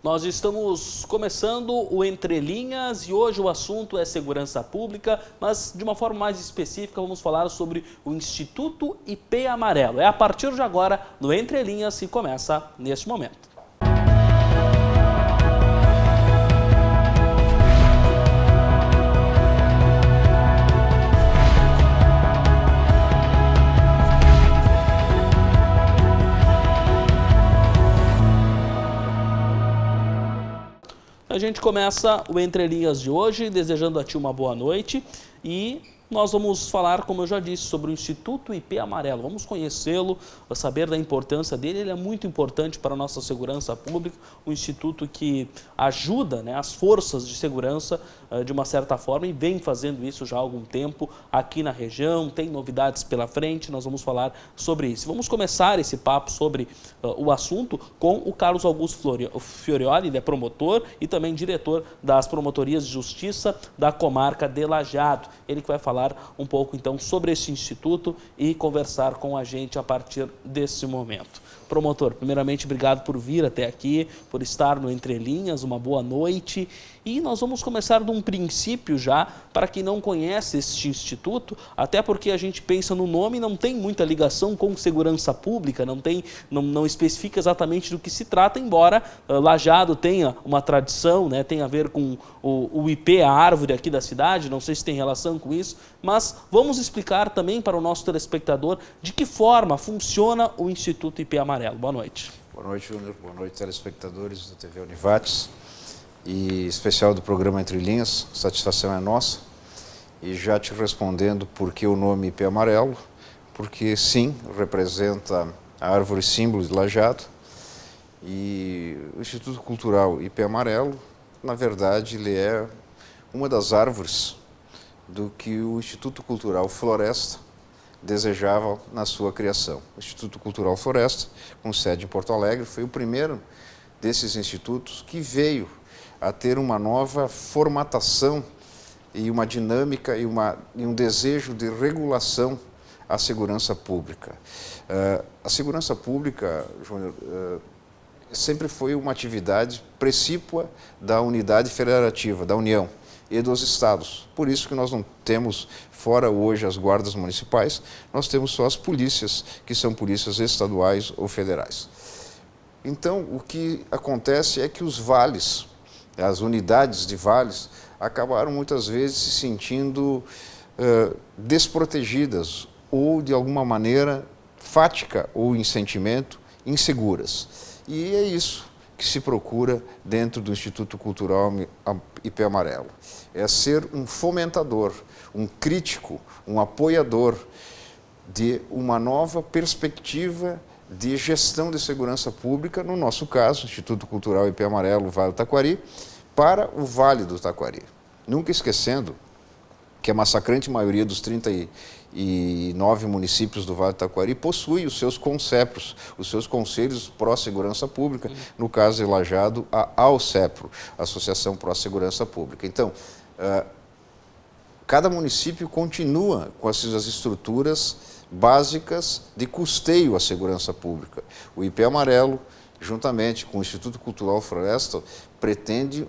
Nós estamos começando o Entre Linhas e hoje o assunto é segurança pública, mas de uma forma mais específica vamos falar sobre o Instituto IP Amarelo. É a partir de agora no Entre Linhas que começa neste momento. A gente começa o Entre Linhas de hoje desejando a ti uma boa noite e nós vamos falar, como eu já disse, sobre o Instituto IP Amarelo. Vamos conhecê-lo, saber da importância dele. Ele é muito importante para a nossa segurança pública, um instituto que ajuda, né, as forças de segurança de uma certa forma e vem fazendo isso já há algum tempo aqui na região. Tem novidades pela frente, nós vamos falar sobre isso. Vamos começar esse papo sobre o assunto com o Carlos Augusto Fiorioli, ele é promotor e também diretor das promotorias de justiça da comarca de Lajeado. Ele que vai falar um pouco então sobre esse instituto e conversar com a gente a partir desse momento. Promotor, primeiramente obrigado por vir até aqui, por estar no Entre Linhas, uma boa noite. E nós vamos começar de um princípio já, para quem não conhece este instituto, até porque a gente pensa no nome, não tem muita ligação com segurança pública, não especifica exatamente do que se trata, embora Lajeado tenha uma tradição, né, tem a ver com o IP, a árvore aqui da cidade, não sei se tem relação com isso, mas vamos explicar também para o nosso telespectador de que forma funciona o Instituto IP Amarelo. Boa noite. Boa noite, Júnior. Boa noite, telespectadores da TV Univates e especial do programa Entre Linhas. Satisfação é nossa. E já te respondendo por que o nome IP Amarelo, porque sim, representa a árvore símbolo de Lajeado. E o Instituto Cultural IP Amarelo, na verdade, ele é uma das árvores do que o Instituto Cultural Floresta desejava na sua criação. O Instituto Cultural Floresta, com sede em Porto Alegre, foi o primeiro desses institutos que veio a ter uma nova formatação e uma dinâmica e um desejo de regulação à segurança pública. A segurança pública, Júnior, sempre foi uma atividade precípua da unidade federativa, da União e dos estados. Por isso que nós não temos, fora hoje as guardas municipais, nós temos só as polícias, que são polícias estaduais ou federais. Então, o que acontece é que os vales, as unidades de vales, acabaram muitas vezes se sentindo desprotegidas ou, de alguma maneira, fática ou em sentimento, inseguras. E é isso que se procura dentro do Instituto Cultural IP Amarelo. É ser um fomentador, um crítico, um apoiador de uma nova perspectiva de gestão de segurança pública, no nosso caso, Instituto Cultural IP Amarelo, Vale do Taquari, para o Vale do Taquari. Nunca esquecendo que a massacrante maioria dos 39 municípios do Vale do Taquari possui os seus CONCEPROS, os seus Conselhos Pró-Segurança Pública, no caso de Lajeado, a AOSEPRO, Associação Pró-Segurança Pública. Então, cada município continua com as suas estruturas básicas de custeio à segurança pública. O IP Amarelo, juntamente com o Instituto Cultural Floresta, pretende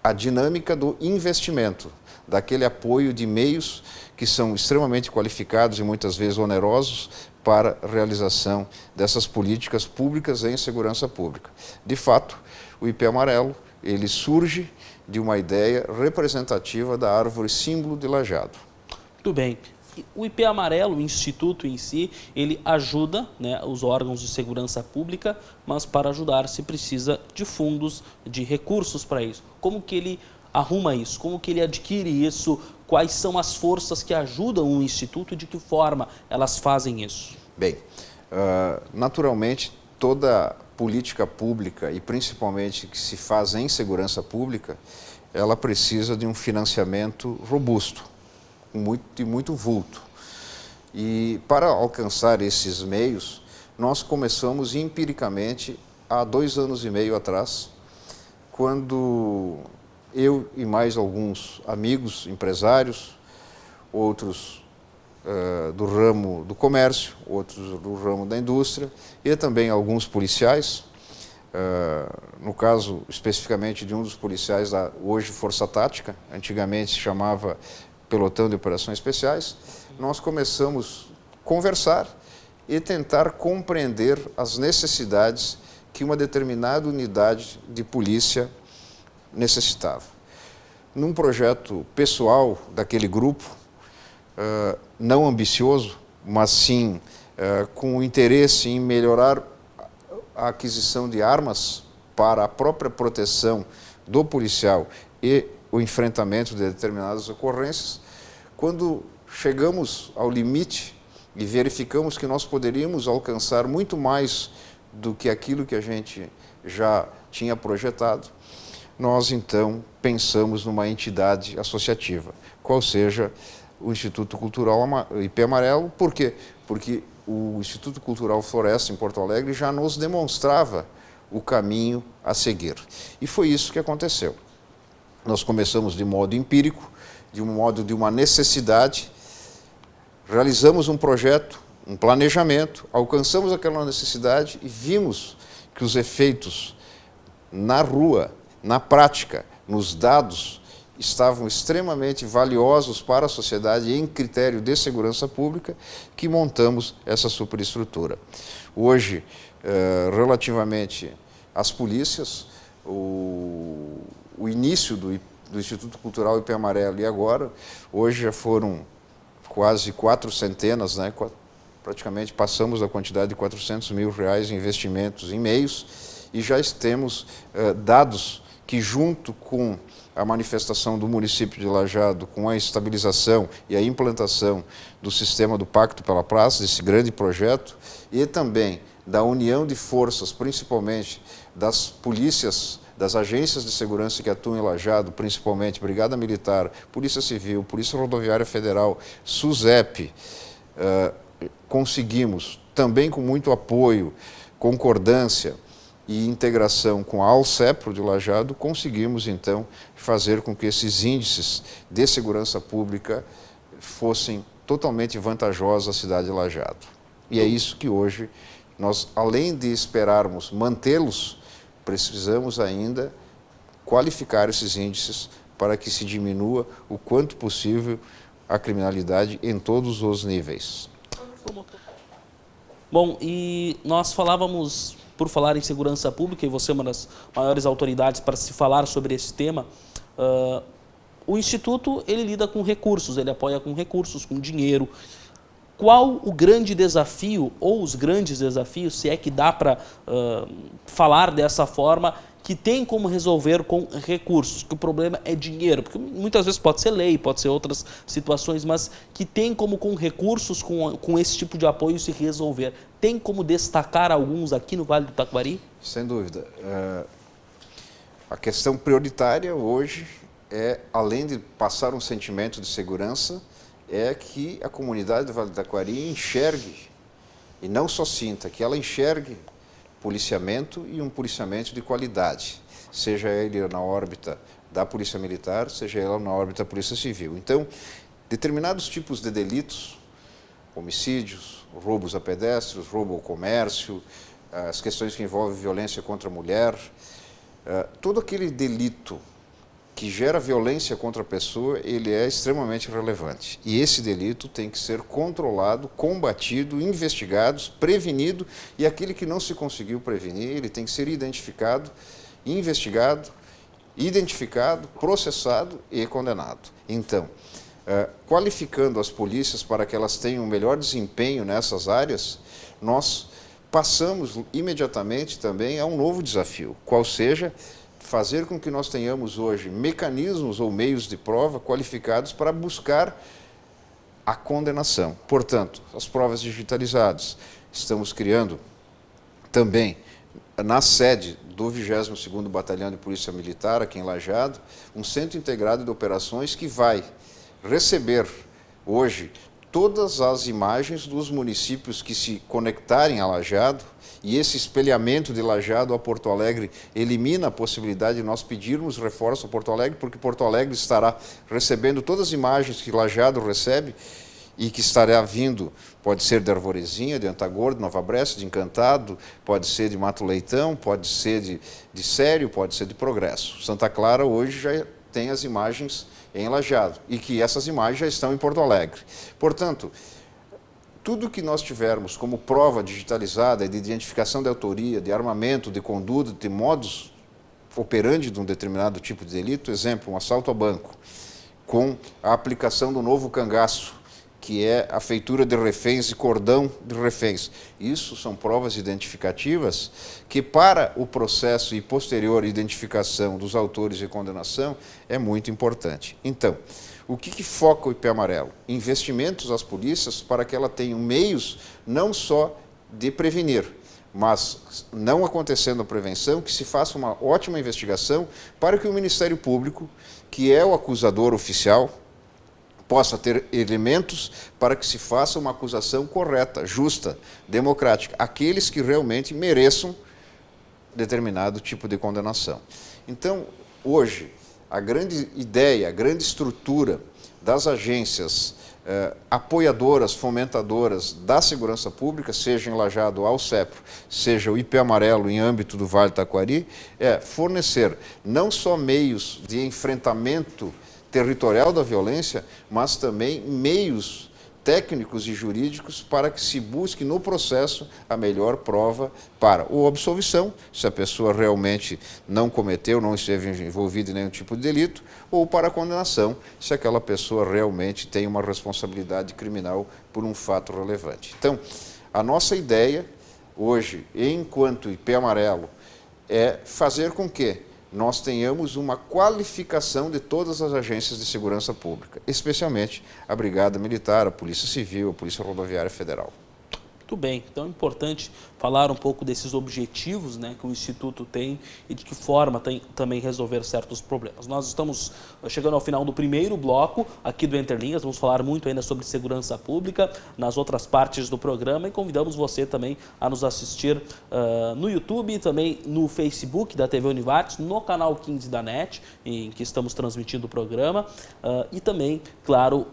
a dinâmica do investimento, daquele apoio de meios que são extremamente qualificados e muitas vezes onerosos para a realização dessas políticas públicas em segurança pública. De fato, o IP Amarelo, ele surge de uma ideia representativa da árvore símbolo de Lajeado. Muito bem. O IP Amarelo, o Instituto em si, ele ajuda, né, os órgãos de segurança pública, mas para ajudar se precisa de fundos, de recursos para isso. Como que ele arruma isso? Como que ele adquire isso? Quais são as forças que ajudam o Instituto e de que forma elas fazem isso? Bem, naturalmente, toda política pública e principalmente que se faz em segurança pública, ela precisa de um financiamento robusto, muito vulto. E para alcançar esses meios, nós começamos empiricamente há 2 anos e meio atrás, quando eu e mais alguns amigos, empresários, outros do ramo do comércio, outros do ramo da indústria e também alguns policiais, no caso especificamente de um dos policiais da hoje Força Tática, antigamente se chamava Pelotão de Operações Especiais, nós começamos a conversar e tentar compreender as necessidades que uma determinada unidade de polícia necessitava. Num projeto pessoal daquele grupo, não ambicioso, mas sim com interesse em melhorar a aquisição de armas para a própria proteção do policial e o enfrentamento de determinadas ocorrências, quando chegamos ao limite e verificamos que nós poderíamos alcançar muito mais do que aquilo que a gente já tinha projetado, nós então pensamos numa entidade associativa, qual seja o Instituto Cultural IP Amarelo. Por quê? Porque o Instituto Cultural Floresta em Porto Alegre já nos demonstrava o caminho a seguir. E foi isso que aconteceu. Nós começamos de modo empírico, de um modo de uma necessidade, realizamos um projeto, um planejamento, alcançamos aquela necessidade e vimos que os efeitos na rua, na prática, nos dados, estavam extremamente valiosos para a sociedade em critério de segurança pública, que montamos essa superestrutura. Hoje, relativamente às polícias, o início do Instituto Cultural IP Amarelo e agora, hoje já foram quase 400, né? Praticamente passamos a quantidade de R$400 mil em investimentos em meios e já temos dados que, junto com a manifestação do município de Lajeado, com a estabilização e a implantação do sistema do Pacto pela Praça, desse grande projeto, e também da união de forças, principalmente das polícias, das agências de segurança que atuam em Lajeado, principalmente Brigada Militar, Polícia Civil, Polícia Rodoviária Federal, SUSEP, conseguimos, também com muito apoio, concordância e integração com a Alcepro de Lajeado, conseguimos então fazer com que esses índices de segurança pública fossem totalmente vantajosos à cidade de Lajeado. E é isso que hoje nós, além de esperarmos mantê-los, precisamos ainda qualificar esses índices para que se diminua o quanto possível a criminalidade em todos os níveis. Bom, e nós falávamos, por falar em segurança pública, e você é uma das maiores autoridades para se falar sobre esse tema, o Instituto ele lida com recursos, ele apoia com recursos, com dinheiro. Qual o grande desafio, ou os grandes desafios, se é que dá para falar dessa forma, que tem como resolver com recursos, que o problema é dinheiro, porque muitas vezes pode ser lei, pode ser outras situações, mas que tem como com recursos, com esse tipo de apoio se resolver. Tem como destacar alguns aqui no Vale do Taquari? Sem dúvida. A questão prioritária hoje é, além de passar um sentimento de segurança, é que a comunidade do Vale do Taquari enxergue, e não só sinta, que ela enxergue policiamento e um policiamento de qualidade, seja ele na órbita da Polícia Militar, seja ele na órbita da Polícia Civil. Então, determinados tipos de delitos, homicídios, roubos a pedestres, roubo ao comércio, as questões que envolvem violência contra a mulher, todo aquele delito que gera violência contra a pessoa, ele é extremamente relevante. E esse delito tem que ser controlado, combatido, investigado, prevenido, e aquele que não se conseguiu prevenir, ele tem que ser identificado, investigado, identificado, processado e condenado. Então, qualificando as polícias para que elas tenham um melhor desempenho nessas áreas, nós passamos imediatamente também a um novo desafio, qual seja fazer com que nós tenhamos hoje mecanismos ou meios de prova qualificados para buscar a condenação. Portanto, as provas digitalizadas. Estamos criando também, na sede do 22º Batalhão de Polícia Militar, aqui em Lajeado, um centro integrado de operações que vai receber hoje todas as imagens dos municípios que se conectarem a Lajeado, e esse espelhamento de Lajeado a Porto Alegre elimina a possibilidade de nós pedirmos reforço a Porto Alegre, porque Porto Alegre estará recebendo todas as imagens que Lajeado recebe, e que estará vindo, pode ser de Arvorezinha, de Antagordo, Nova Bressa, de Encantado, pode ser de Mato Leitão, pode ser de Sério, pode ser de Progresso. Santa Clara hoje já tem as imagens em Lajeado e que essas imagens já estão em Porto Alegre. Portanto, tudo que nós tivermos como prova digitalizada de identificação de autoria, de armamento, de conduta, de modus operandi de um determinado tipo de delito, exemplo, um assalto a banco, com a aplicação do novo cangaço, que é a feitura de reféns e cordão de reféns. Isso são provas identificativas que, para o processo e posterior identificação dos autores e condenação, é muito importante. Então, o que foca o IP Amarelo? Investimentos às polícias para que ela tenha meios não só de prevenir, mas, não acontecendo a prevenção, que se faça uma ótima investigação para que o Ministério Público, que é o acusador oficial, possa ter elementos para que se faça uma acusação correta, justa, democrática, aqueles que realmente mereçam determinado tipo de condenação. Então, hoje, a grande ideia, a grande estrutura das agências apoiadoras, fomentadoras da segurança pública, seja em Lajeado ao CEPRO, seja o IP Amarelo em âmbito do Vale do Taquari, é fornecer não só meios de enfrentamento territorial da violência, mas também meios técnicos e jurídicos para que se busque no processo a melhor prova para ou absolvição, se a pessoa realmente não cometeu, não esteve envolvida em nenhum tipo de delito, ou para a condenação, se aquela pessoa realmente tem uma responsabilidade criminal por um fato relevante. Então, a nossa ideia hoje, enquanto IP Amarelo, é fazer com que nós tenhamos uma qualificação de todas as agências de segurança pública, especialmente a Brigada Militar, a Polícia Civil, a Polícia Rodoviária Federal. Muito bem, então é importante falar um pouco desses objetivos, né, que o Instituto tem e de que forma tem também resolver certos problemas. Nós estamos chegando ao final do primeiro bloco aqui do Entre Linhas, vamos falar muito ainda sobre segurança pública nas outras partes do programa e convidamos você também a nos assistir no YouTube, também no Facebook da TV Univates, no canal 15 da NET, em que estamos transmitindo o programa, e também, claro,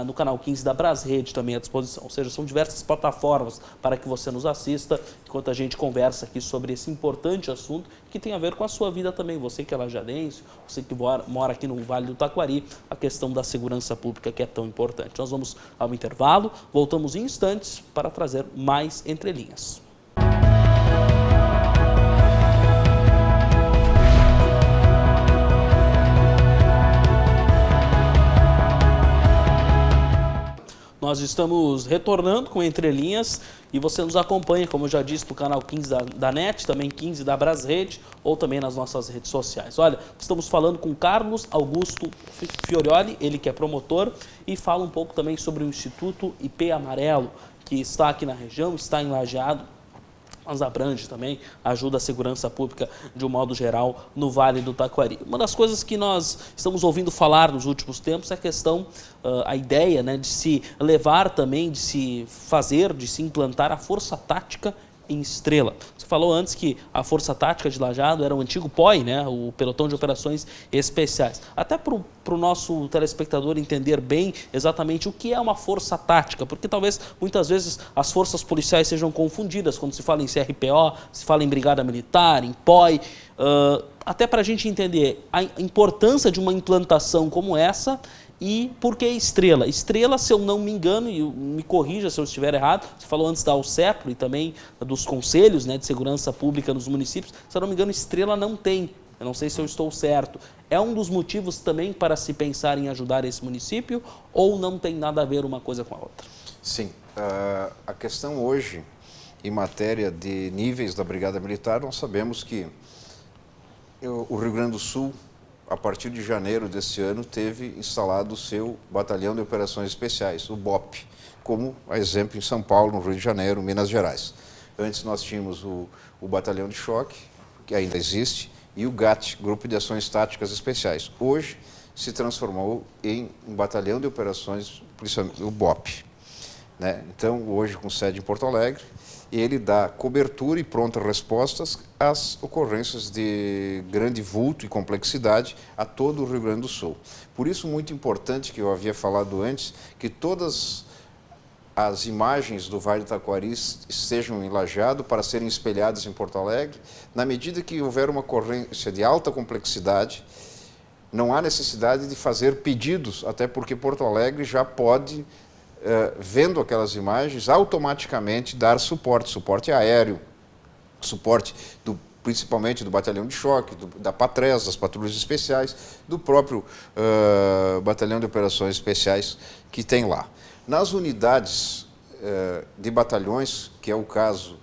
no canal 15 da Brasrede também à disposição, ou seja, são diversas plataformas para que você nos assista, enquanto a gente conversa aqui sobre esse importante assunto que tem a ver com a sua vida também, você que é lajadense, você que mora aqui no Vale do Taquari, a questão da segurança pública que é tão importante. Nós vamos ao intervalo, voltamos em instantes para trazer mais Entre Linhas. Nós estamos retornando com Entre Linhas e você nos acompanha, como eu já disse, no canal 15 da NET, também 15 da Brasrede ou também nas nossas redes sociais. Olha, estamos falando com Carlos Augusto Fiorioli, ele que é promotor, e fala um pouco também sobre o Instituto IP Amarelo, que está aqui na região, está em Lajeado, mas abrange também, ajuda a segurança pública de um modo geral no Vale do Taquari. Uma das coisas que nós estamos ouvindo falar nos últimos tempos é a questão, a ideia, né, de se levar também, de se fazer, de se implantar a Força Tática em Estrela. Você falou antes que a Força Tática de Lajeado era o antigo POI, né, o Pelotão de Operações Especiais. Até para o nosso telespectador entender bem exatamente o que é uma força tática, porque talvez muitas vezes as forças policiais sejam confundidas quando se fala em CRPO, se fala em Brigada Militar, em POI, até para a gente entender a importância de uma implantação como essa. E por que Estrela? Estrela, se eu não me engano, e me corrija se eu estiver errado, você falou antes da AUCEPRO e também dos conselhos, né, de segurança pública nos municípios, se eu não me engano, Estrela não tem. Eu não sei se eu estou certo. É um dos motivos também para se pensar em ajudar esse município ou não tem nada a ver uma coisa com a outra? Sim. A questão hoje, em matéria de níveis da Brigada Militar, nós sabemos que o Rio Grande do Sul, a partir de janeiro deste ano, teve instalado o seu Batalhão de Operações Especiais, o BOP, como exemplo em São Paulo, no Rio de Janeiro, Minas Gerais. Antes nós tínhamos o Batalhão de Choque, que ainda existe, e o GAT, Grupo de Ações Táticas Especiais. Hoje se transformou em um Batalhão de Operações, o BOP. Né? Então, hoje com sede em Porto Alegre, ele dá cobertura e prontas respostas às ocorrências de grande vulto e complexidade a todo o Rio Grande do Sul. Por isso, muito importante, que eu havia falado antes, que todas as imagens do Vale do Taquari estejam em Lajeado para serem espelhadas em Porto Alegre. Na medida que houver uma ocorrência de alta complexidade, não há necessidade de fazer pedidos, até porque Porto Alegre já pode, vendo aquelas imagens, automaticamente dar suporte aéreo, suporte principalmente do batalhão de choque, da PATRES, das patrulhas especiais, do próprio batalhão de operações especiais que tem lá. Nas unidades de batalhões, que é o caso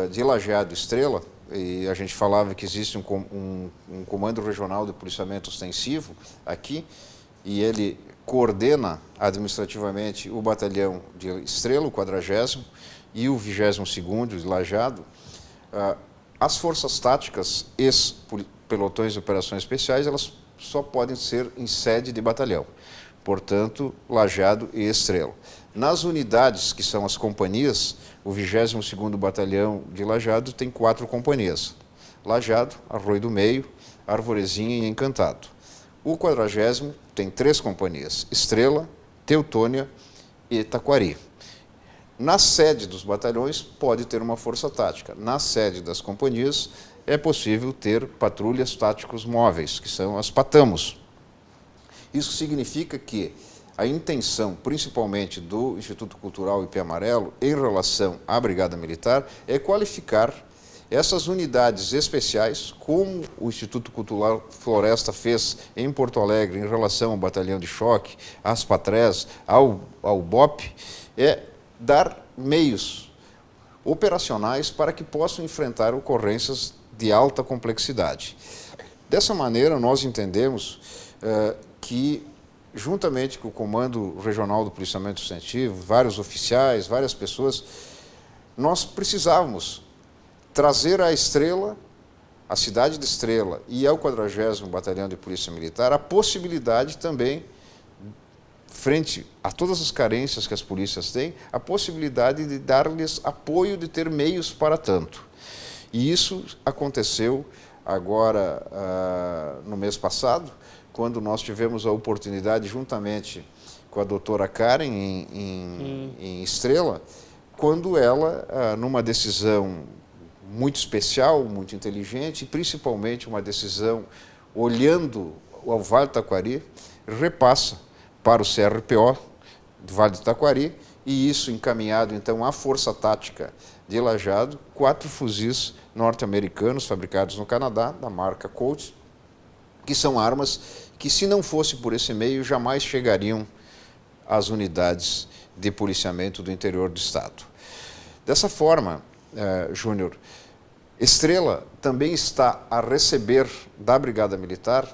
de Lajeado e Estrela, e a gente falava que existe um comando regional de policiamento ostensivo aqui, e ele coordena administrativamente o batalhão de Estrela, o 40º, e o 22º de Lajeado. As forças táticas e pelotões de operações especiais, elas só podem ser em sede de batalhão, portanto, Lajeado e Estrela. Nas unidades, que são as companhias, o 22º Batalhão de Lajeado tem 4 companhias: Lajeado, Arroio do Meio, Arvorezinha e Encantado. O 40º tem 3 companhias: Estrela, Teutônia e Taquari. Na sede dos batalhões pode ter uma força tática. Na sede das companhias é possível ter patrulhas táticos móveis, que são as PATAMOS. Isso significa que a intenção, principalmente do Instituto Cultural IP Amarelo, em relação à Brigada Militar, é qualificar essas unidades especiais, como o Instituto Cultural Floresta fez em Porto Alegre em relação ao Batalhão de Choque, às PATRES, ao BOP, dar meios operacionais para que possam enfrentar ocorrências de alta complexidade. Dessa maneira, nós entendemos que, juntamente com o Comando Regional do Policiamento Ostensivo, vários oficiais, várias pessoas, nós precisávamos trazer à Estrela, à cidade de Estrela e ao 40º Batalhão de Polícia Militar, a possibilidade também, frente a todas as carências que as polícias têm, a possibilidade de dar-lhes apoio, de ter meios para tanto. E isso aconteceu agora, no mês passado, quando nós tivemos a oportunidade, juntamente com a doutora Karen, em Estrela, quando ela, numa decisão muito especial, muito inteligente, e principalmente uma decisão olhando ao Vale do Taquari, repassa para o CRPO do Vale do Taquari, e isso encaminhado então à Força Tática de Lajeado, 4 fuzis norte-americanos fabricados no Canadá, da marca Colt, que são armas que, se não fosse por esse meio, jamais chegariam às unidades de policiamento do interior do estado. Dessa forma, Júnior, Estrela também está a receber da Brigada Militar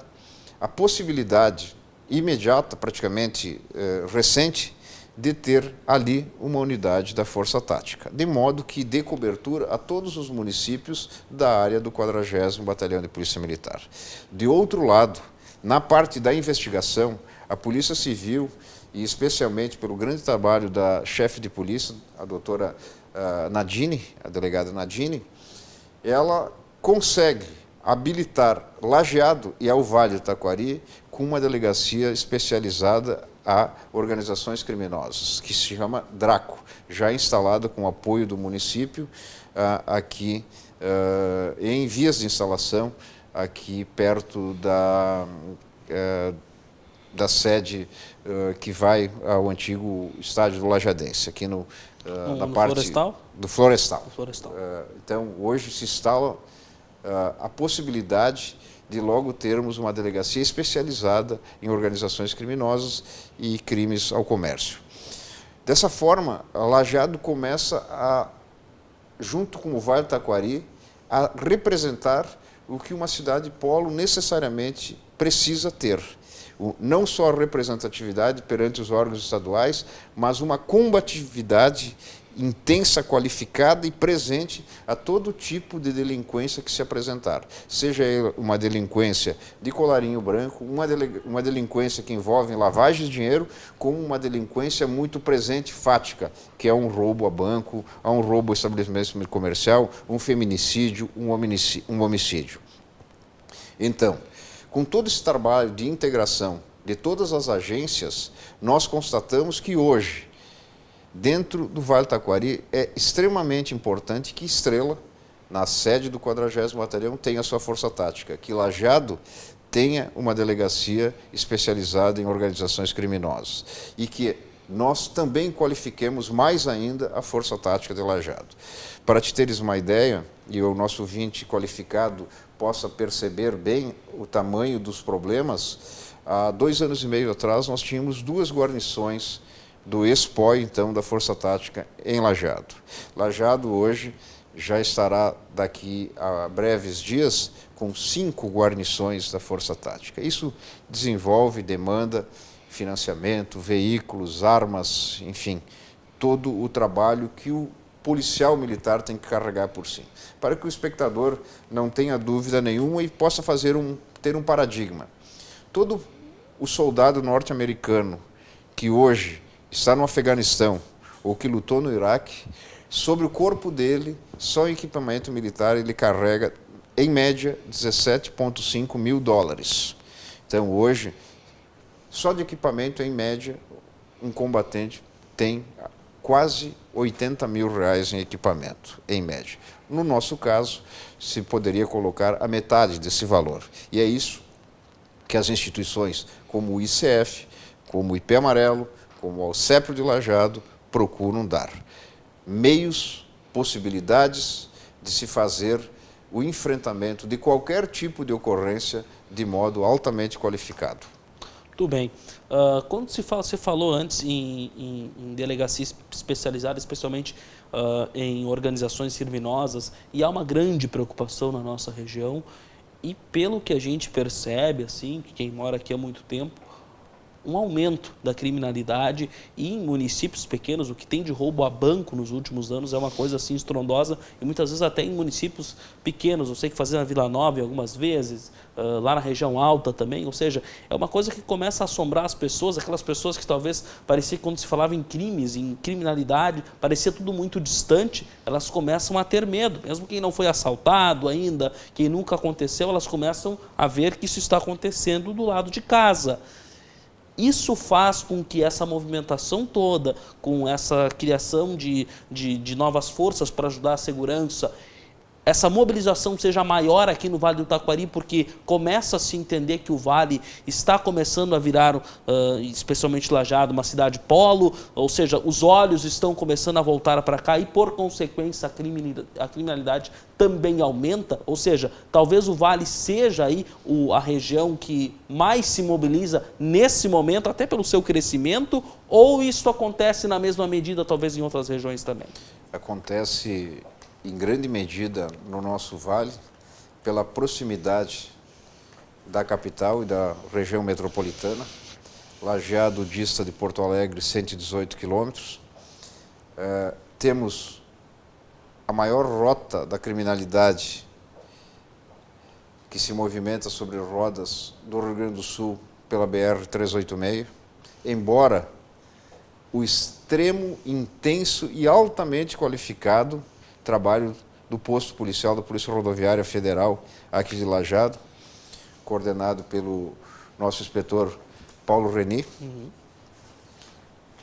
a possibilidade imediata, praticamente recente, de ter ali uma unidade da Força Tática, de modo que dê cobertura a todos os municípios da área do 40º Batalhão de Polícia Militar. De outro lado, na parte da investigação, a Polícia Civil, e especialmente pelo grande trabalho da chefe de polícia, a doutora Nadine, a delegada Nadine, ela consegue habilitar Lajeado e ao Vale do Taquari com uma delegacia especializada a organizações criminosas, que se chama DRACO, já instalada com apoio do município, aqui em vias de instalação, aqui perto da sede que vai ao antigo estádio do Lajadense, aqui na parte Florestal? Do Florestal. Florestal. Então, hoje se instala a possibilidade de logo termos uma delegacia especializada em organizações criminosas e crimes ao comércio. Dessa forma, a Lajeado começa junto com o Vale do Taquari, a representar o que uma cidade polo necessariamente precisa ter. Não só a representatividade perante os órgãos estaduais, mas uma combatividade intensa, qualificada e presente a todo tipo de delinquência que se apresentar. Seja uma delinquência de colarinho branco, uma delinquência que envolve lavagem de dinheiro, como uma delinquência muito presente, fática, que é um roubo a banco, um roubo a estabelecimento comercial, um feminicídio, um homicídio. Então, com todo esse trabalho de integração de todas as agências, nós constatamos que hoje, dentro do Vale do Taquari, é extremamente importante que Estrela, na sede do 40º Batalhão, tenha sua força tática, que Lajeado tenha uma delegacia especializada em organizações criminosas e que nós também qualifiquemos mais ainda a força tática de Lajeado. Para te teres uma ideia, e o nosso ouvinte qualificado possa perceber bem o tamanho dos problemas, há 2 anos e meio atrás nós tínhamos 2 guarnições do ex-POI, então, da Força Tática em Lajeado. Lajeado hoje já estará daqui a breves dias com 5 guarnições da Força Tática. Isso desenvolve, demanda financiamento, veículos, armas, enfim, todo o trabalho que o policial militar tem que carregar por si. Para que o espectador não tenha dúvida nenhuma e possa ter um paradigma. Todo o soldado norte-americano que hoje está no Afeganistão ou que lutou no Iraque, sobre o corpo dele, só em equipamento militar, ele carrega, em média, $17,5 mil. Então, hoje, só de equipamento, em média, um combatente tem quase R$80 mil em equipamento, em média. No nosso caso, se poderia colocar a metade desse valor. E é isso que as instituições como o ICF, como o IP Amarelo, como o Alcépio de Lajeado, procuram dar meios, possibilidades de se fazer o enfrentamento de qualquer tipo de ocorrência de modo altamente qualificado. Tudo bem. Quando você falou antes em delegacia especializada, especialmente em organizações criminosas, e há uma grande preocupação na nossa região, e pelo que a gente percebe, assim, que quem mora aqui há muito tempo, um aumento da criminalidade e em municípios pequenos, o que tem de roubo a banco nos últimos anos é uma coisa assim estrondosa e muitas vezes até em municípios pequenos. Eu sei que fazia na Vila Nova algumas vezes, lá na região alta também, ou seja, é uma coisa que começa a assombrar as pessoas, aquelas pessoas que talvez parecia que quando se falava em crimes, em criminalidade, parecia tudo muito distante, elas começam a ter medo, mesmo quem não foi assaltado ainda, quem nunca aconteceu, elas começam a ver que isso está acontecendo do lado de casa. Isso faz com que essa movimentação toda, com essa criação de novas forças para ajudar a segurança, essa mobilização seja maior aqui no Vale do Taquari, porque começa a se entender que o Vale está começando a virar, especialmente Lajeado, uma cidade polo, ou seja, os olhos estão começando a voltar para cá e, por consequência, a criminalidade também aumenta, ou seja, talvez o Vale seja aí a região que mais se mobiliza nesse momento, até pelo seu crescimento, ou isso acontece na mesma medida, talvez em outras regiões também? Acontece em grande medida no nosso vale, pela proximidade da capital e da região metropolitana. Lajeado dista de Porto Alegre 118 quilômetros. Temos a maior rota da criminalidade que se movimenta sobre rodas do Rio Grande do Sul pela BR-386, embora o extremo, intenso e altamente qualificado trabalho do posto policial da Polícia Rodoviária Federal aqui de Lajeado, coordenado pelo nosso inspetor Paulo Reni.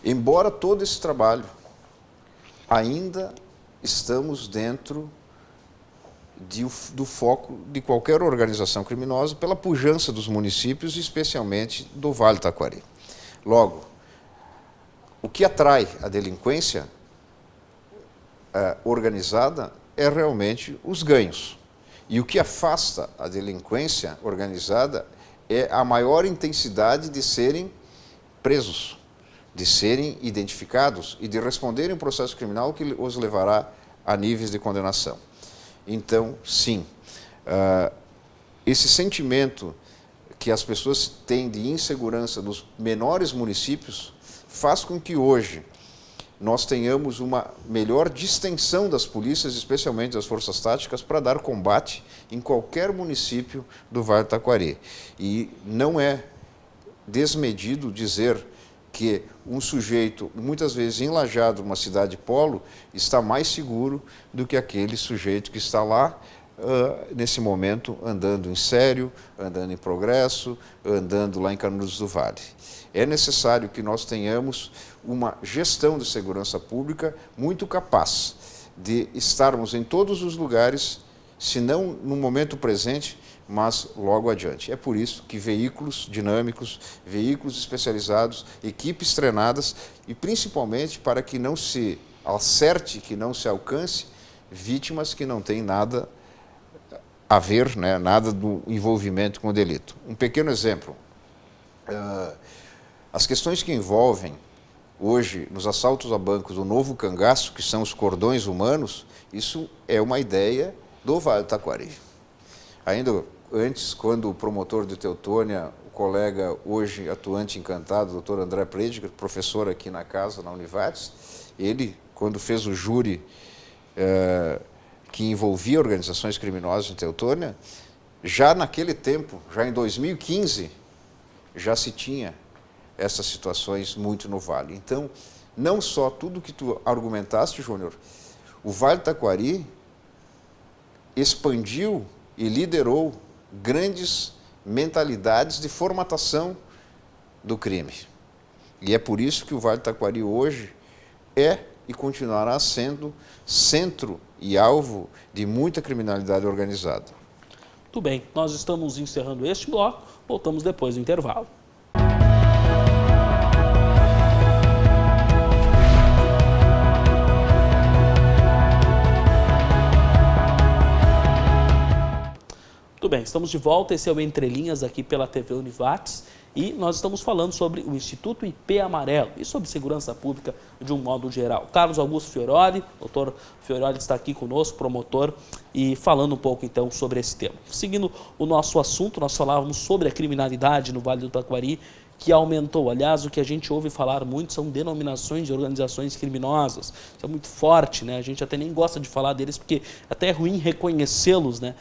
Embora todo esse trabalho, ainda estamos dentro do foco de qualquer organização criminosa pela pujança dos municípios, especialmente do Vale do Taquari. Logo, o que atrai a delinquência organizada é realmente os ganhos. E o que afasta a delinquência organizada é a maior intensidade de serem presos, de serem identificados e de responderem um processo criminal que os levará a níveis de condenação. Então, sim, esse sentimento que as pessoas têm de insegurança nos menores municípios faz com que hoje nós tenhamos uma melhor distensão das polícias, especialmente das forças táticas, para dar combate em qualquer município do Vale do Taquari. E não é desmedido dizer que um sujeito, muitas vezes em Lajeado, uma cidade polo, está mais seguro do que aquele sujeito que está lá nesse momento, andando em Sério, andando em Progresso, andando lá em Canudos do Vale. É necessário que nós tenhamos uma gestão de segurança pública muito capaz de estarmos em todos os lugares, se não no momento presente, mas logo adiante. É por isso que veículos dinâmicos, veículos especializados, equipes treinadas e principalmente para que não se acerte, que não se alcance vítimas que não têm nada a ver, né, nada do envolvimento com o delito. Um pequeno exemplo. As questões que envolvem hoje nos assaltos a bancos o novo cangaço, que são os cordões humanos, isso é uma ideia do Vale do Taquari. Ainda antes, quando o promotor de Teutônia, o colega hoje atuante encantado, o doutor André Prediger, professor aqui na casa, na Univates, ele, quando fez o júri que envolvia organizações criminosas em Teutônia, já naquele tempo, já em 2015, já se tinha essas situações muito no Vale. Então, não só tudo que tu argumentaste, Júnior, o Vale do Taquari expandiu e liderou grandes mentalidades de formatação do crime. E é por isso que o Vale do Taquari hoje é e continuará sendo centro e alvo de muita criminalidade organizada. Muito bem, nós estamos encerrando este bloco, voltamos depois do intervalo. Muito bem, estamos de volta, esse é o Entre Linhas aqui pela TV Univates e nós estamos falando sobre o Instituto IP Amarelo e sobre segurança pública de um modo geral. Carlos Augusto Fioroli, doutor Fioroli está aqui conosco, promotor, e falando um pouco então sobre esse tema. Seguindo o nosso assunto, nós falávamos sobre a criminalidade no Vale do Taquari, que aumentou. Aliás, o que a gente ouve falar muito são denominações de organizações criminosas. Isso é muito forte, né? A gente até nem gosta de falar deles porque até é ruim reconhecê-los, né?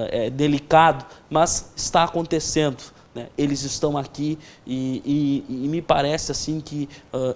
É delicado, mas está acontecendo, né? Eles estão aqui e me parece assim que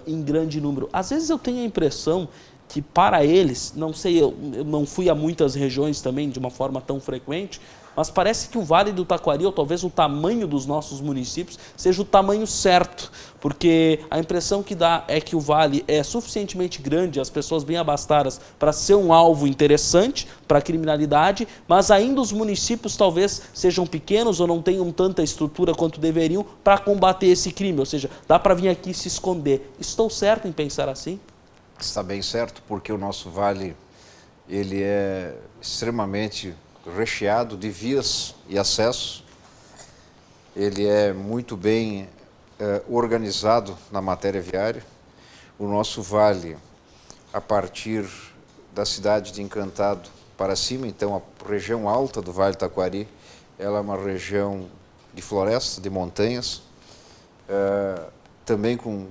em grande número. Às vezes eu tenho a impressão que para eles, não sei, eu não fui a muitas regiões também de uma forma tão frequente, mas parece que o Vale do Taquari, ou talvez o tamanho dos nossos municípios, seja o tamanho certo, porque a impressão que dá é que o Vale é suficientemente grande, as pessoas bem abastadas, para ser um alvo interessante para a criminalidade, mas ainda os municípios talvez sejam pequenos ou não tenham tanta estrutura quanto deveriam para combater esse crime, ou seja, dá para vir aqui se esconder. Estou certo em pensar assim? Está bem certo, porque o nosso vale ele é extremamente recheado de vias e acessos. Ele é muito bem organizado na matéria viária. O nosso vale, a partir da cidade de Encantado para cima, então a região alta do Vale do Taquari, ela é uma região de floresta, de montanhas, também com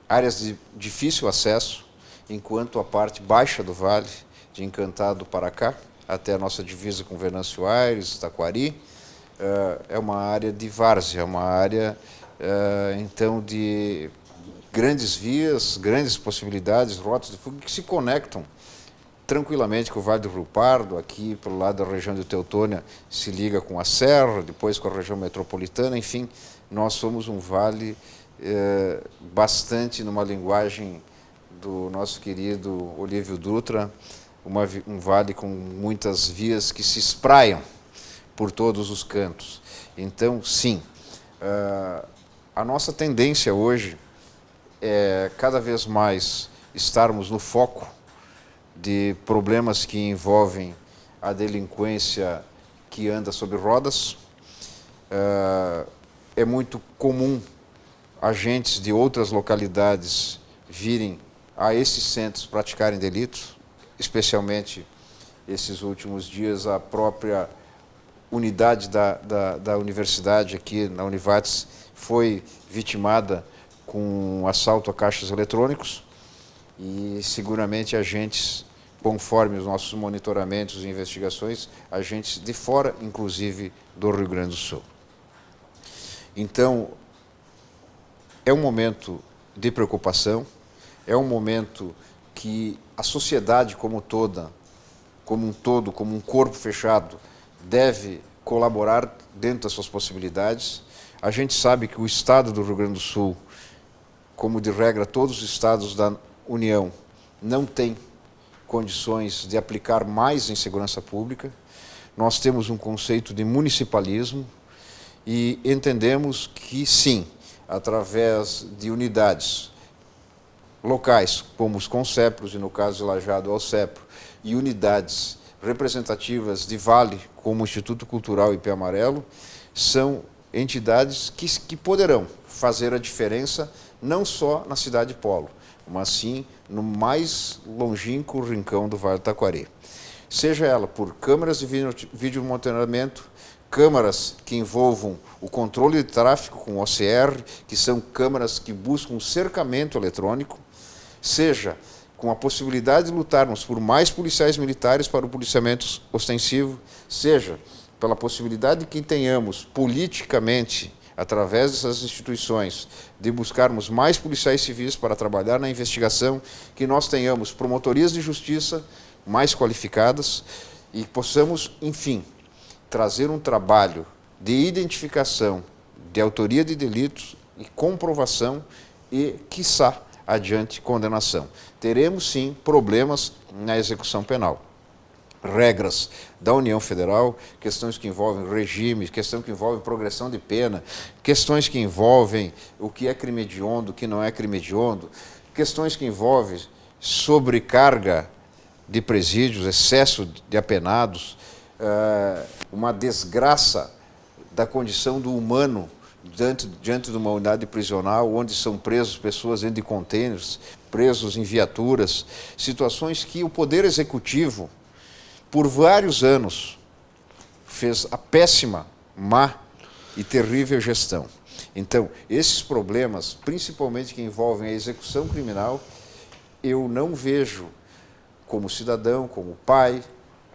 áreas de difícil acesso, enquanto a parte baixa do vale, de Encantado para cá, até a nossa divisa com Venâncio Aires, Taquari, é uma área de várzea, é uma área, então, de grandes vias, grandes possibilidades, rotas de fuga que se conectam tranquilamente com o Vale do Rio Pardo, aqui pelo lado da região de Teutônia, se liga com a Serra, depois com a região metropolitana, enfim, nós somos um vale bastante, numa linguagem do nosso querido Olívio Dutra, um vale com muitas vias que se espraiam por todos os cantos. Então, sim, a nossa tendência hoje é cada vez mais estarmos no foco de problemas que envolvem a delinquência que anda sobre rodas. É muito comum agentes de outras localidades virem a esses centros praticarem delitos, especialmente esses últimos dias a própria unidade da universidade aqui na Univates foi vitimada com um assalto a caixas eletrônicos e seguramente agentes, conforme os nossos monitoramentos e investigações, agentes de fora, inclusive do Rio Grande do Sul. Então, é um momento de preocupação, é um momento que a sociedade como toda como um todo, como um corpo fechado, deve colaborar dentro das suas possibilidades. A gente sabe que o Estado do Rio Grande do Sul, como de regra todos os estados da União, não tem condições de aplicar mais em segurança pública. Nós temos um conceito de municipalismo e entendemos que, sim, através de unidades locais, como os CONCEPROS, e no caso de Lajeado, o Alcepro, e unidades representativas de Vale, como o Instituto Cultural IP Amarelo, são entidades que poderão fazer a diferença não só na cidade polo, mas sim no mais longínquo rincão do Vale do Taquari. Seja ela por câmeras de vídeo monitoramento, câmaras que envolvam o controle de tráfego com OCR, que são câmaras que buscam cercamento eletrônico, seja com a possibilidade de lutarmos por mais policiais militares para o policiamento ostensivo, seja pela possibilidade de que tenhamos politicamente, através dessas instituições, de buscarmos mais policiais civis para trabalhar na investigação, que nós tenhamos promotorias de justiça mais qualificadas e possamos, enfim, trazer um trabalho de identificação de autoria de delitos e comprovação e, quiçá, adiante condenação. Teremos, sim, problemas na execução penal. Regras da União Federal, questões que envolvem regime, questões que envolvem progressão de pena, questões que envolvem o que é crime hediondo, o que não é crime hediondo, questões que envolvem sobrecarga de presídios, excesso de apenados, uma desgraça da condição do humano diante de uma unidade prisional, onde são presos pessoas dentro de contêineres, presos em viaturas, situações que o Poder Executivo, por vários anos, fez a péssima, má e terrível gestão. Então, esses problemas, principalmente que envolvem a execução criminal, eu não vejo, como cidadão, como pai,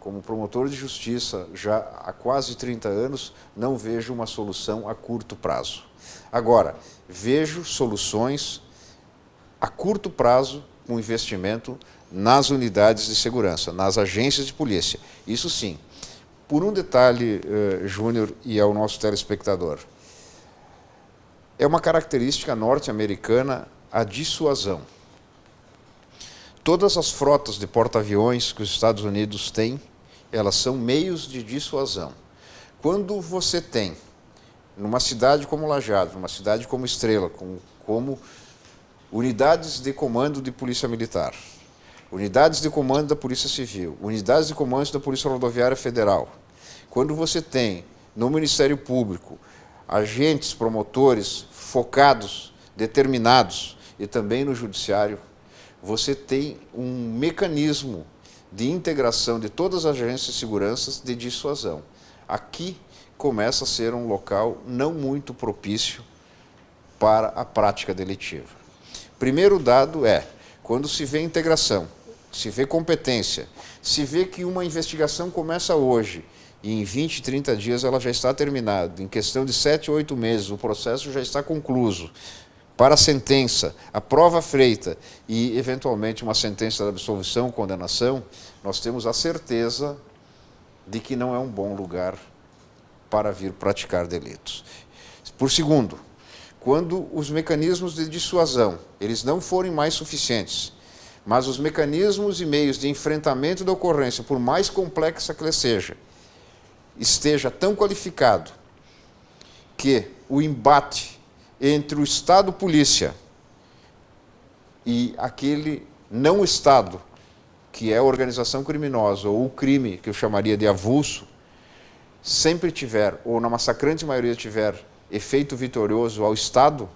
como promotor de justiça, já há quase 30 anos, não vejo uma solução a curto prazo. Agora, vejo soluções a curto prazo com investimento nas unidades de segurança, nas agências de polícia. Isso sim. Por um detalhe, Júnior, e ao nosso telespectador, é uma característica norte-americana a dissuasão. Todas as frotas de porta-aviões que os Estados Unidos têm, elas são meios de dissuasão. Quando você tem, numa cidade como Lajeado, numa cidade como Estrela, como unidades de comando de polícia militar, unidades de comando da Polícia Civil, unidades de comando da Polícia Rodoviária Federal, quando você tem no Ministério Público agentes, promotores focados, determinados, e também no Judiciário, você tem um mecanismo de integração de todas as agências de segurança de dissuasão. Aqui começa a ser um local não muito propício para a prática delitiva. Primeiro dado é, quando se vê integração, se vê competência, se vê que uma investigação começa hoje e em 20, 30 dias ela já está terminada, em questão de 7 ou 8 meses o processo já está concluído, para a sentença, a prova feita e, eventualmente, uma sentença de absolvição ou condenação, nós temos a certeza de que não é um bom lugar para vir praticar delitos. Por segundo, quando os mecanismos de dissuasão, eles não forem mais suficientes, mas os mecanismos e meios de enfrentamento da ocorrência, por mais complexa que ela seja, esteja tão qualificado que o embate entre o Estado-polícia e aquele não-Estado, que é a organização criminosa, ou o crime, que eu chamaria de avulso, sempre tiver, ou na massacrante maioria tiver, efeito vitorioso ao Estado,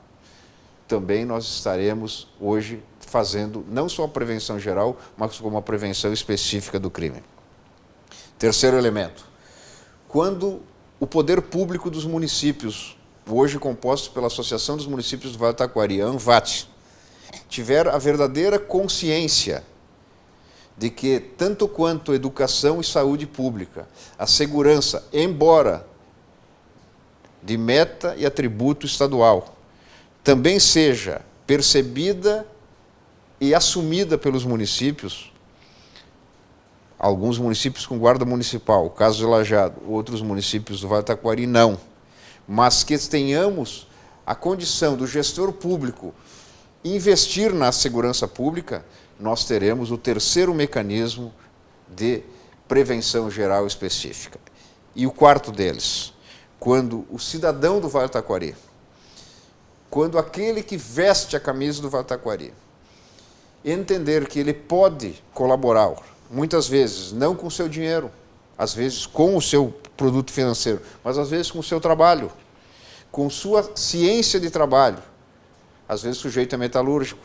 também nós estaremos hoje fazendo não só a prevenção geral, mas como a prevenção específica do crime. Terceiro elemento. Quando o poder público dos municípios, hoje composto pela Associação dos Municípios do Vale do Taquari, a ANVAT, tiver a verdadeira consciência de que, tanto quanto educação e saúde pública, a segurança, embora de meta e atributo estadual, também seja percebida e assumida pelos municípios, Alguns municípios com guarda municipal, o caso de Lajeado, outros municípios do Vale do Taquari não. Mas que tenhamos a condição do gestor público investir na segurança pública, nós teremos o terceiro mecanismo de prevenção geral específica. E o quarto deles, quando o cidadão do Vale do Taquari, quando aquele que veste a camisa do Vale do Taquari, entender que ele pode colaborar, muitas vezes não com o seu dinheiro, às vezes com o seu produto financeiro, mas às vezes com o seu trabalho, com sua ciência de trabalho. Às vezes o sujeito é metalúrgico,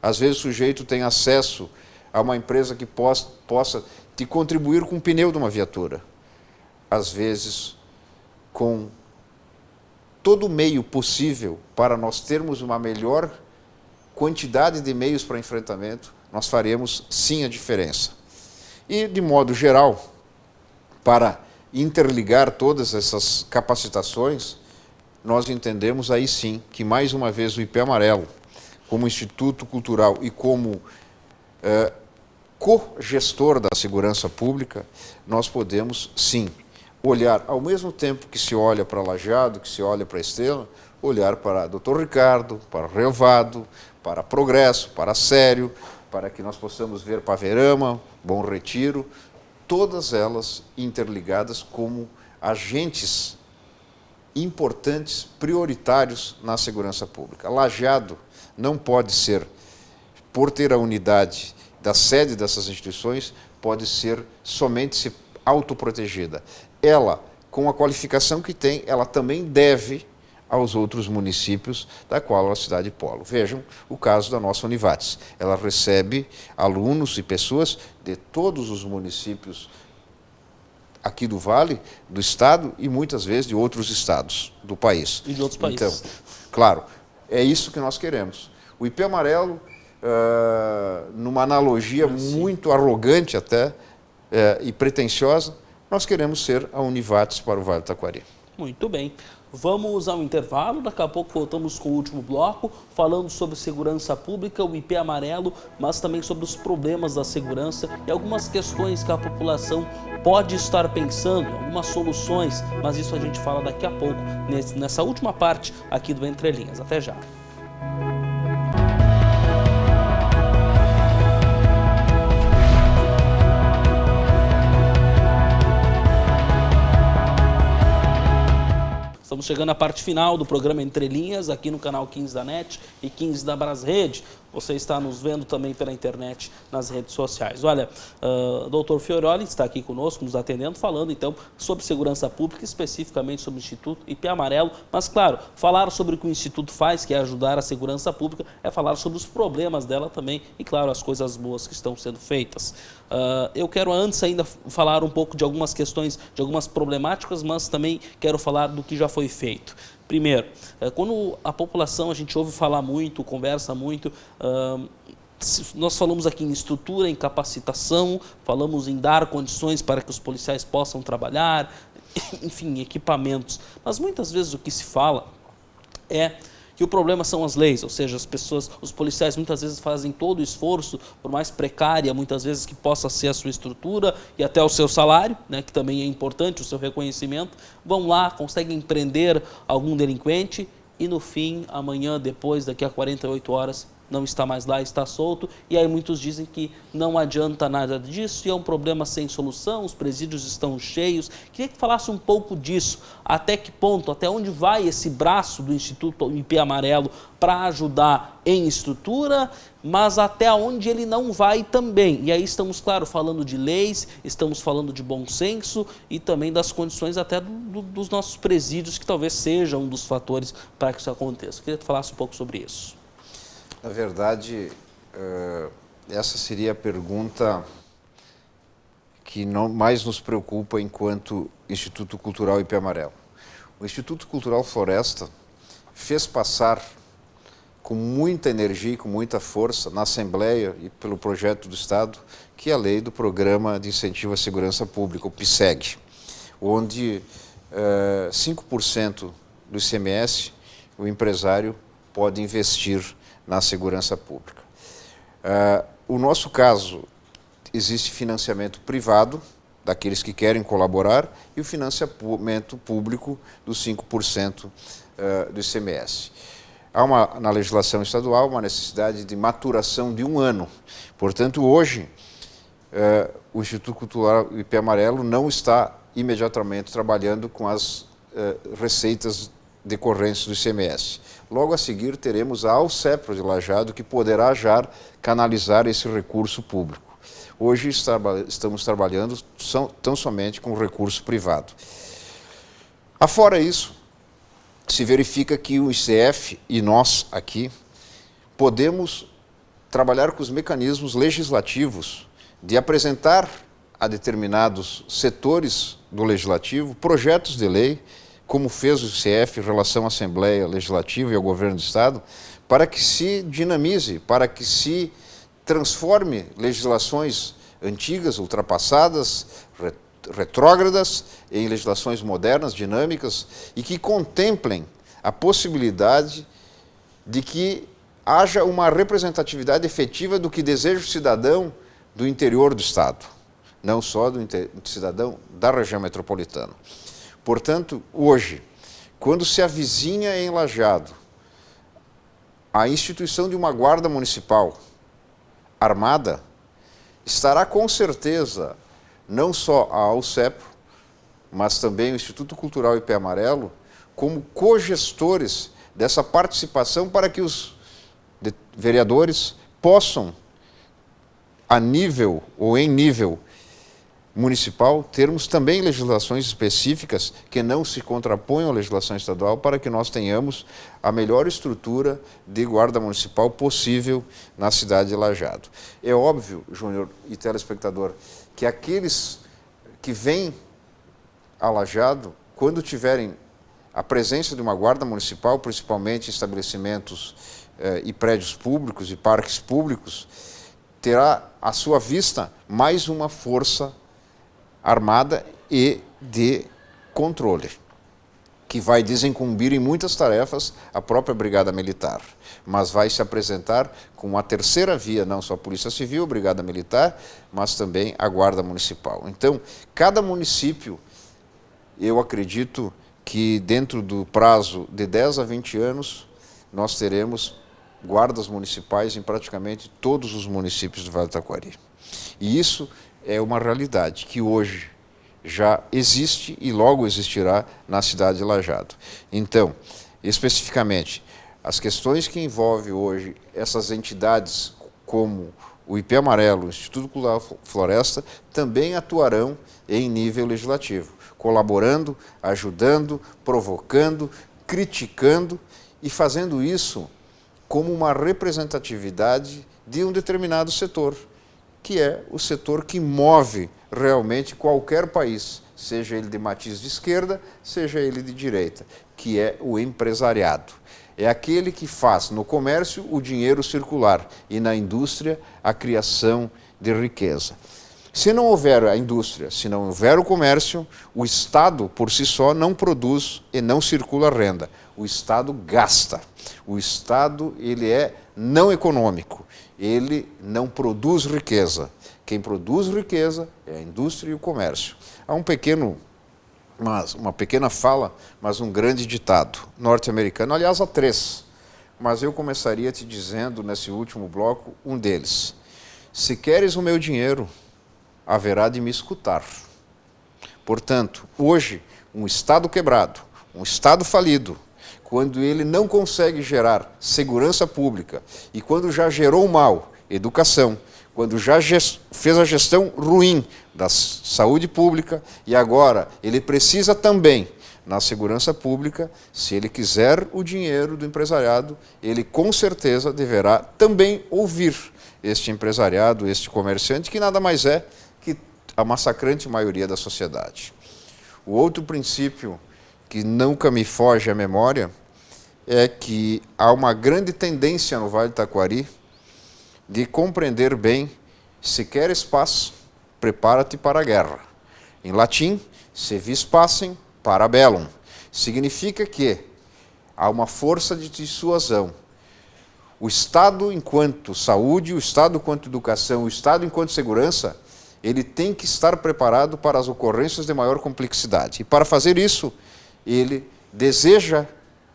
às vezes o sujeito tem acesso a uma empresa que possa te contribuir com o pneu de uma viatura. Às vezes, com todo o meio possível para nós termos uma melhor quantidade de meios para enfrentamento, nós faremos sim a diferença. E, de modo geral, para interligar todas essas capacitações, nós entendemos aí sim que, mais uma vez, o IP Amarelo, como Instituto Cultural e como co-gestor da segurança pública, nós podemos sim olhar, ao mesmo tempo que se olha para Lajeado, que se olha para Estrela, olhar para Dr. Ricardo, para Relvado, para Progresso, para Sério, para que nós possamos ver Paverama, Bom Retiro, todas elas interligadas como agentes importantes, prioritários na segurança pública. Lajeado não pode ser, por ter a unidade da sede dessas instituições, pode ser somente se autoprotegida. Ela, com a qualificação que tem, ela também deve aos outros municípios da qual ela é a cidade polo. Vejam o caso da nossa Univates. Ela recebe alunos e pessoas de todos os municípios aqui do Vale, do Estado e muitas vezes de outros estados do país. E de outros países. Então, claro, é isso que nós queremos. O IP Amarelo, numa analogia muito arrogante até, e pretensiosa, nós queremos ser a Univates para o Vale do Taquari. Muito bem. Vamos ao intervalo, daqui a pouco voltamos com o último bloco, falando sobre segurança pública, o IP Amarelo, mas também sobre os problemas da segurança e algumas questões que a população pode estar pensando, algumas soluções, mas isso a gente fala daqui a pouco, nessa última parte aqui do Entre Linhas. Até já. Estamos chegando à parte final do programa Entre Linhas, aqui no canal 15 da NET e 15 da Brasrede. Você está nos vendo também pela internet, nas redes sociais. Olha, o doutor Fioroli está aqui conosco, nos atendendo, falando então sobre segurança pública, especificamente sobre o Instituto IP Amarelo. Mas, claro, falar sobre o que o Instituto faz, que é ajudar a segurança pública, é falar sobre os problemas dela também e, claro, as coisas boas que estão sendo feitas. Eu quero antes ainda falar um pouco de algumas questões, de algumas problemáticas, mas também quero falar do que já foi feito. Primeiro, quando a população, a gente ouve falar muito, conversa muito, nós falamos aqui em estrutura, em capacitação, falamos em dar condições para que os policiais possam trabalhar, enfim, equipamentos. Mas muitas vezes o que se fala é que o problema são as leis, ou seja, os policiais muitas vezes fazem todo o esforço, por mais precária muitas vezes que possa ser a sua estrutura e até o seu salário, né, que também é importante, o seu reconhecimento, vão lá, conseguem prender algum delinquente e no fim, amanhã, depois, daqui a 48 horas, não está mais lá, está solto, e aí muitos dizem que não adianta nada disso e é um problema sem solução, os presídios estão cheios. Queria que falasse um pouco disso, até que ponto, até onde vai esse braço do Instituto IP Amarelo para ajudar em estrutura, mas até onde ele não vai também. E aí estamos, claro, falando de leis, estamos falando de bom senso e também das condições até dos nossos presídios, que talvez seja um dos fatores para que isso aconteça. Queria que falasse um pouco sobre isso. Na verdade, essa seria a pergunta que mais nos preocupa enquanto Instituto Cultural IP Amarelo. O Instituto Cultural Floresta fez passar com muita energia e com muita força na Assembleia e pelo projeto do Estado, que é a lei do Programa de Incentivo à Segurança Pública, o PSEG, onde 5% do ICMS o empresário pode investir na segurança pública. O nosso caso existe financiamento privado, daqueles que querem colaborar, e o financiamento público dos 5% do ICMS. Há na legislação estadual uma necessidade de maturação de 1 ano. Portanto, hoje, o Instituto Cultural IP Amarelo não está imediatamente trabalhando com as receitas decorrentes do ICMS. Logo a seguir, teremos a Alcepro de Lajeado, que poderá já canalizar esse recurso público. Hoje estamos trabalhando tão somente com recurso privado. Afora isso, se verifica que o ICF e nós aqui podemos trabalhar com os mecanismos legislativos de apresentar a determinados setores do legislativo projetos de lei, como fez o ICF em relação à Assembleia Legislativa e ao Governo do Estado, para que se dinamize, para que se transforme legislações antigas, ultrapassadas, retrógradas, em legislações modernas, dinâmicas, e que contemplem a possibilidade de que haja uma representatividade efetiva do que deseja o cidadão do interior do Estado, não só do cidadão da região metropolitana. Portanto, hoje, quando se avizinha em Lajeado a instituição de uma guarda municipal armada, estará com certeza não só a Alcepro, mas também o Instituto Cultural IP Amarelo, como cogestores dessa participação para que os vereadores possam, a nível ou em nível municipal, termos também legislações específicas que não se contraponham à legislação estadual, para que nós tenhamos a melhor estrutura de guarda municipal possível na cidade de Lajeado. É óbvio, Júnior e telespectador, que aqueles que vêm a Lajeado, quando tiverem a presença de uma guarda municipal, principalmente em estabelecimentos e prédios públicos e parques públicos, terá à sua vista mais uma força armada e de controle, que vai desincumbir em muitas tarefas a própria Brigada Militar, mas vai se apresentar com uma terceira via, não só a Polícia Civil, a Brigada Militar, mas também a Guarda Municipal. Então, cada município, eu acredito que dentro do prazo de 10 a 20 anos, nós teremos guardas municipais em praticamente todos os municípios do Vale do Taquari. E isso é uma realidade que hoje já existe e logo existirá na cidade de Lajeado. Então, especificamente, as questões que envolvem hoje essas entidades como o IP Amarelo, o Instituto Cultural Floresta, também atuarão em nível legislativo, colaborando, ajudando, provocando, criticando e fazendo isso como uma representatividade de um determinado setor, que é o setor que move realmente qualquer país, seja ele de matiz de esquerda, seja ele de direita, que é o empresariado. É aquele que faz no comércio o dinheiro circular e na indústria a criação de riqueza. Se não houver a indústria, se não houver o comércio, o Estado por si só não produz e não circula renda. O Estado gasta. O Estado ele é não econômico. Ele não produz riqueza. Quem produz riqueza é a indústria e o comércio. Há uma pequena fala, mas um grande ditado norte-americano. Aliás, há 3. Mas eu começaria te dizendo, nesse último bloco, um deles. Se queres o meu dinheiro, haverá de me escutar. Portanto, hoje, um Estado quebrado, um Estado falido, quando ele não consegue gerar segurança pública e quando já gerou mal, educação, quando já fez a gestão ruim da saúde pública e agora ele precisa também na segurança pública, se ele quiser o dinheiro do empresariado, ele com certeza deverá também ouvir este empresariado, este comerciante, que nada mais é que a massacrante maioria da sociedade. O outro princípio que nunca me foge à memória é que há uma grande tendência no Vale do Taquari de compreender bem: se queres paz, prepara-te para a guerra. Em latim, se vis pacem, para bellum. Significa que há uma força de dissuasão. O Estado enquanto saúde, o Estado enquanto educação, o Estado enquanto segurança ele tem que estar preparado para as ocorrências de maior complexidade. E para fazer isso, ele deseja,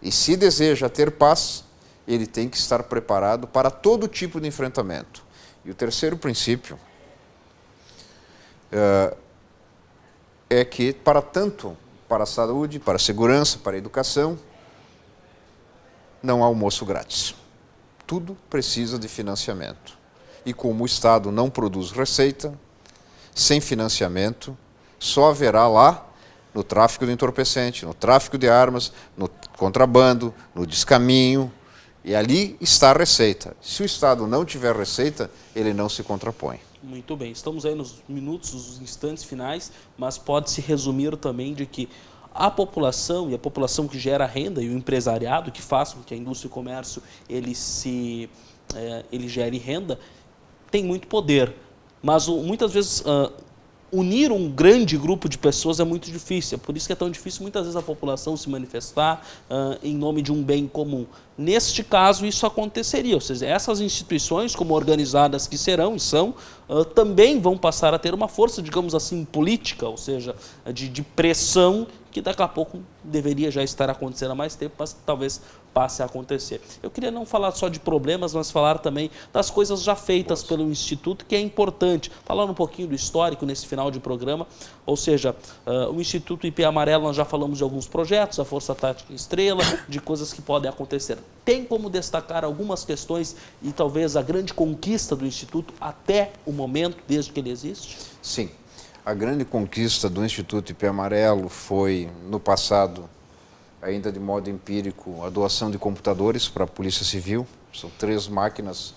e se deseja ter paz, ele tem que estar preparado para todo tipo de enfrentamento. E o terceiro princípio é que, tanto para a saúde, para a segurança, para a educação, não há almoço grátis. Tudo precisa de financiamento. E como o Estado não produz receita, sem financiamento, só haverá lá no tráfico de entorpecente, no tráfico de armas, no contrabando, no descaminho, e ali está a receita. Se o Estado não tiver receita, ele não se contrapõe. Muito bem, estamos aí nos minutos, nos instantes finais, mas pode-se resumir também de que a população, e a população que gera renda, e o empresariado que faz com que a indústria e o comércio ele gere renda, tem muito poder. Mas muitas vezes unir um grande grupo de pessoas é muito difícil. É por isso que é tão difícil muitas vezes a população se manifestar em nome de um bem comum. Neste caso, isso aconteceria. Ou seja, essas instituições, como organizadas que serão e são, também vão passar a ter uma força, digamos assim, política, ou seja, de pressão, que daqui a pouco deveria já estar acontecendo há mais tempo, mas talvez passe a acontecer. Eu queria não falar só de problemas, mas falar também das coisas já feitas pelo Instituto, que é importante. Falar um pouquinho do histórico nesse final de programa, ou seja, o Instituto IP Amarelo, nós já falamos de alguns projetos, a Força Tática Estrela, de coisas que podem acontecer. Tem como destacar algumas questões e talvez a grande conquista do Instituto até o momento, desde que ele existe? Sim. A grande conquista do Instituto IP Amarelo foi, no passado, ainda de modo empírico, a doação de computadores para a Polícia Civil. São 3 máquinas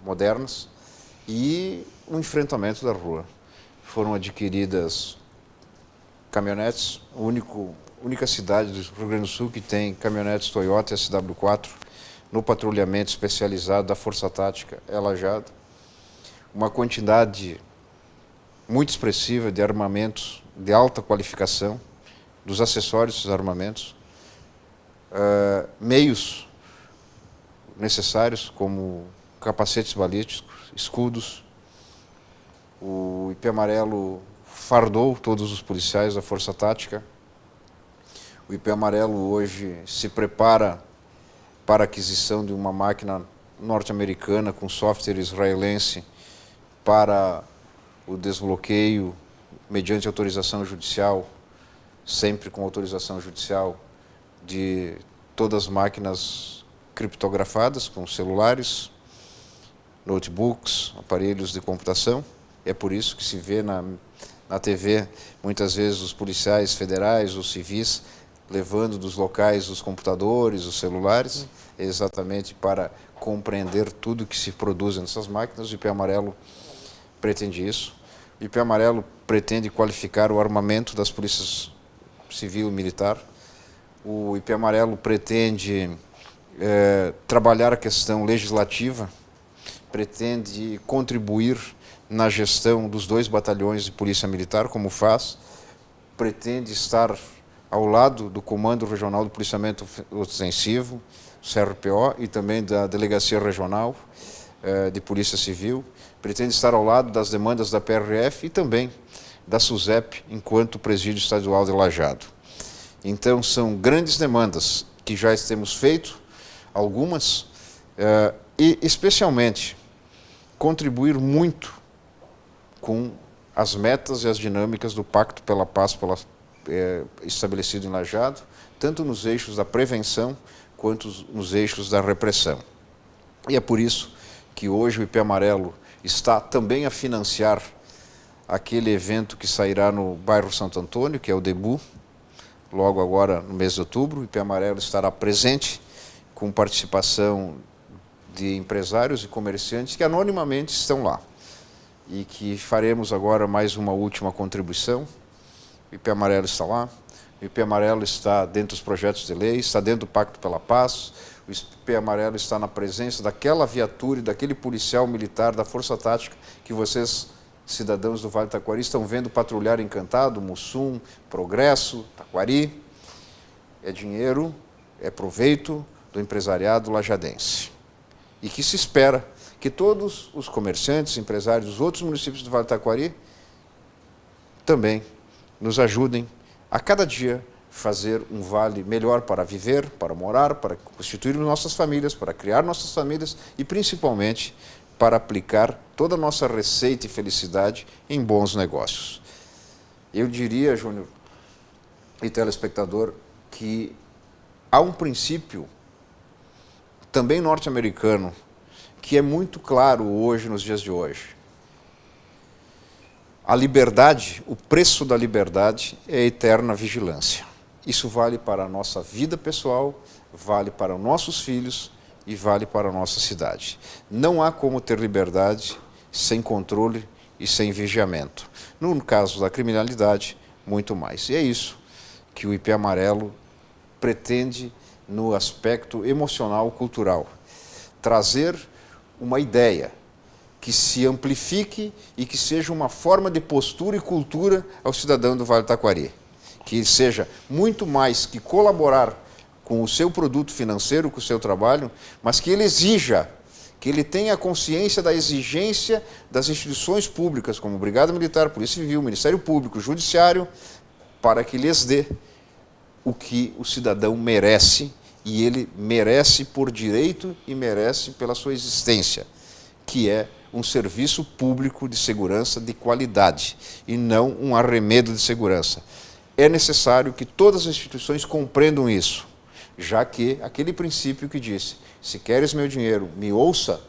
modernas. E o enfrentamento da rua. Foram adquiridas caminhonetes, única cidade do Rio Grande do Sul que tem caminhonetes Toyota SW4 no patrulhamento especializado da Força Tática Lajado. Uma quantidade muito expressiva de armamentos de alta qualificação, dos acessórios dos armamentos, meios necessários como capacetes balísticos, escudos. O IP Amarelo fardou todos os policiais da Força Tática. O IP Amarelo hoje se prepara para a aquisição de uma máquina norte-americana com software israelense para o desbloqueio mediante autorização judicial, sempre com autorização judicial, de todas as máquinas criptografadas com celulares, notebooks, aparelhos de computação. É por isso que se vê na TV, muitas vezes, os policiais federais, os civis, levando dos locais os computadores, os celulares, exatamente para compreender tudo que se produz nessas máquinas. O IP Amarelo pretende isso. O IP Amarelo pretende qualificar o armamento das polícias civil e militar. O IP Amarelo pretende trabalhar a questão legislativa, pretende contribuir na gestão dos 2 batalhões de polícia militar, como faz, pretende estar ao lado do Comando Regional do Policiamento Ostensivo, CRPO, e também da Delegacia Regional de Polícia Civil, pretende estar ao lado das demandas da PRF e também da SUSEP, enquanto Presídio Estadual de Lajado. Então, são grandes demandas que já temos feito, algumas, e especialmente contribuir muito com as metas e as dinâmicas do Pacto pela Paz estabelecido em Lajado, tanto nos eixos da prevenção quanto nos eixos da repressão. E é por isso que hoje o IP Amarelo está também a financiar aquele evento que sairá no bairro Santo Antônio, que é o DEBU, logo agora no mês de outubro. O IP Amarelo estará presente com participação de empresários e comerciantes que anonimamente estão lá. E que faremos agora mais uma última contribuição. O IP Amarelo está lá, o IP Amarelo está dentro dos projetos de lei, está dentro do Pacto pela Paz, o IP Amarelo está na presença daquela viatura e daquele policial militar da Força Tática que vocês, cidadãos do Vale do Taquari, estão vendo patrulhar Encantado, Mussum, Progresso, Taquari. É dinheiro, é proveito do empresariado lajadense. E que se espera que todos os comerciantes, empresários dos outros municípios do Vale do Taquari também nos ajudem a cada dia fazer um vale melhor para viver, para morar, para constituir nossas famílias, para criar nossas famílias e principalmente para aplicar toda a nossa receita e felicidade em bons negócios. Eu diria, Júnior e telespectador, que há um princípio também norte-americano que é muito claro hoje, nos dias de hoje. A liberdade, o preço da liberdade é a eterna vigilância. Isso vale para a nossa vida pessoal, vale para os nossos filhos e vale para a nossa cidade. Não há como ter liberdade sem controle e sem vigiamento. No caso da criminalidade, muito mais. E é isso que o IP Amarelo pretende no aspecto emocional, cultural. Trazer uma ideia que se amplifique e que seja uma forma de postura e cultura ao cidadão do Vale do Taquari. Que seja muito mais que colaborar com o seu produto financeiro, com o seu trabalho, mas que ele exija, que ele tenha consciência da exigência das instituições públicas, como Brigada Militar, Polícia Civil, Ministério Público, Judiciário, para que lhes dê o que o cidadão merece, e ele merece por direito e merece pela sua existência, que é um serviço público de segurança de qualidade e não um arremedo de segurança. É necessário que todas as instituições compreendam isso, já que aquele princípio que disse, se queres meu dinheiro, me ouça,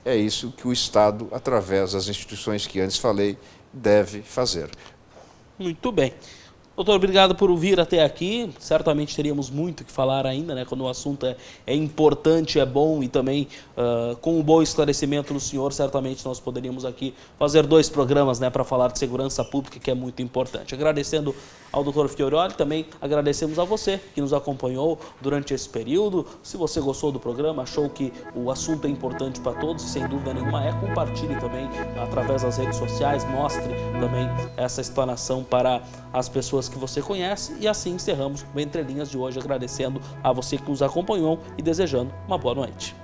é isso que o Estado, através das instituições que antes falei, deve fazer. Muito bem. Doutor, obrigado por vir até aqui. Certamente teríamos muito o que falar ainda, né? Quando o assunto é importante, é bom e também com um bom esclarecimento do senhor, certamente nós poderíamos aqui fazer 2 programas, né, para falar de segurança pública, que é muito importante. Agradecendo ao doutor Fiorioli, também agradecemos a você que nos acompanhou durante esse período. Se você gostou do programa, achou que o assunto é importante para todos, e sem dúvida nenhuma compartilhe também através das redes sociais, mostre também essa explanação para as pessoas que você conhece, e assim encerramos o Entre Linhas de hoje, agradecendo a você que nos acompanhou e desejando uma boa noite.